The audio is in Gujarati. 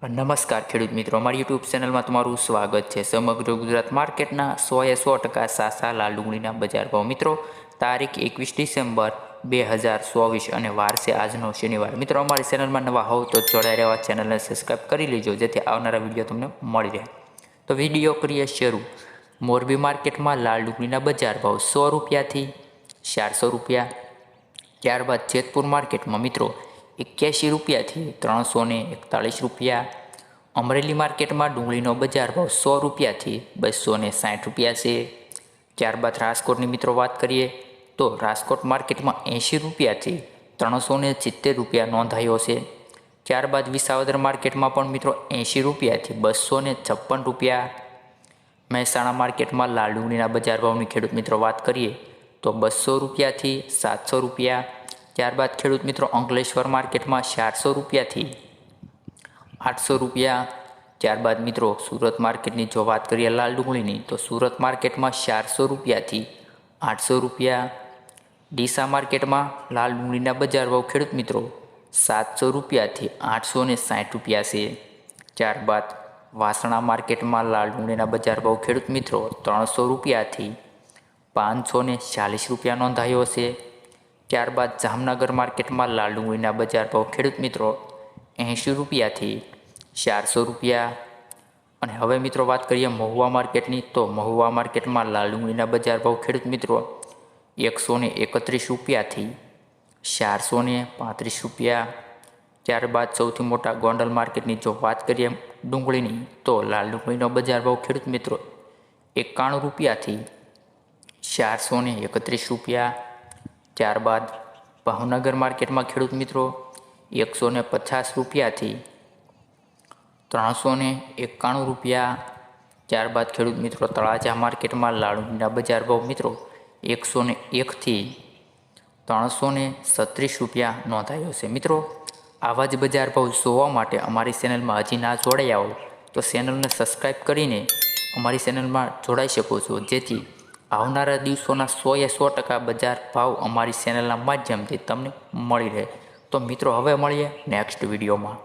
નમસ્કાર ખેડૂત મિત્રો, અમારી યુટ્યુબ ચેનલમાં તમારું સ્વાગત છે। સમગ્ર ગુજરાત માર્કેટના 100% સાસા લાલ ડુંગળીના બજાર ભાવ મિત્રો તારીખ 21 ડિસેમ્બર 2024 અને વાર છે આજનો શનિવાર। મિત્રો અમારી ચેનલમાં નવા હોવ તો જોડાઈ રહેવા ચેનલને સબસ્ક્રાઈબ કરી લેજો જેથી આવનારા વિડીયો તમને મળી રહે। તો વિડીયો કરીએ શરૂ। મોરબી માર્કેટમાં લાલ ડુંગળીના બજાર ભાવ 100 રૂપિયાથી 400 રૂપિયા। ત્યારબાદ જેતપુર માર્કેટમાં મિત્રો 81 રૂપિયાથી 341 રૂપિયા। અમરેલી માર્કેટમાં ડુંગળીનો બજાર ભાવ 100 રૂપિયાથી 260 રૂપિયા છે। ત્યારબાદ રાજકોટની મિત્રો વાત કરીએ તો રાજકોટ માર્કેટમાં 80 રૂપિયાથી 370 રૂપિયા નોંધાયો છે। ત્યારબાદ વિસાવદર માર્કેટમાં પણ મિત્રો 80 રૂપિયાથી 256 રૂપિયા। મહેસાણા માર્કેટમાં લાલ ડુંગળીના બજાર ભાવની ખેડૂત મિત્રો વાત કરીએ તો 200 રૂપિયાથી 700 રૂપિયા। ત્યારબાદ ખેડૂત મિત્રો અંકલેશ્વર માર્કેટમાં 400 રૂપિયાથી 800 રૂપિયા। ત્યારબાદ મિત્રો સુરત માર્કેટની જો વાત કરીએ લાલ ડુંગળીની તો સુરત માર્કેટમાં 400 રૂપિયાથી 800 રૂપિયા। ડીસા માર્કેટમાં લાલ ડુંગળીના બજાર ભાવ ખેડૂત મિત્રો 700 રૂપિયાથી 860 રૂપિયા છે। ત્યારબાદ વાસણા માર્કેટમાં લાલ ડુંગળીના બજાર ભાવ ખેડૂત મિત્રો 300 રૂપિયાથી 540 રૂપિયા નોંધાયો છે। ત્યારબાદ જામનગર માર્કેટમાં લાલ ડુંગળીના બજાર ભાવ ખેડૂત મિત્રો 80 રૂપિયાથી 400 રૂપિયા। અને હવે મિત્રો વાત કરીએ મહુવા માર્કેટની તો મહુવા માર્કેટમાં લાલ ડુંગળીના બજાર ભાવ ખેડૂત મિત્રો 131 રૂપિયાથી 435 રૂપિયા। ત્યારબાદ સૌથી મોટા ગોંડલ માર્કેટની જો વાત કરીએ ડુંગળીની તો લાલ ડુંગળીનો બજાર ભાવ ખેડૂત મિત્રો 91 રૂપિયાથી 431 રૂપિયા। ત્યારબાદ ભાવનગર માર્કેટમાં ખેડૂત મિત્રો 150 રૂપિયાથી 391 રૂપિયા। ત્યારબાદ ખેડૂત મિત્રો તળાજા માર્કેટમાં લાલ ડુંગળીના બજાર ભાવ મિત્રો 101થી 336 રૂપિયા નોંધાયો છે। મિત્રો આવા જ બજાર ભાવ જોવા માટે અમારી ચેનલમાં હજી ના જોડાયા હોય તો ચેનલને સબસ્ક્રાઈબ કરીને અમારી ચેનલમાં જોડાઈ શકો છો જેથી આવનારા દિવસોના 100% બજાર ભાવ અમારી ચેનલના માધ્યમથી તમને મળી રહે। તો મિત્રો હવે મળીએ નેક્સ્ટ વિડીયોમાં।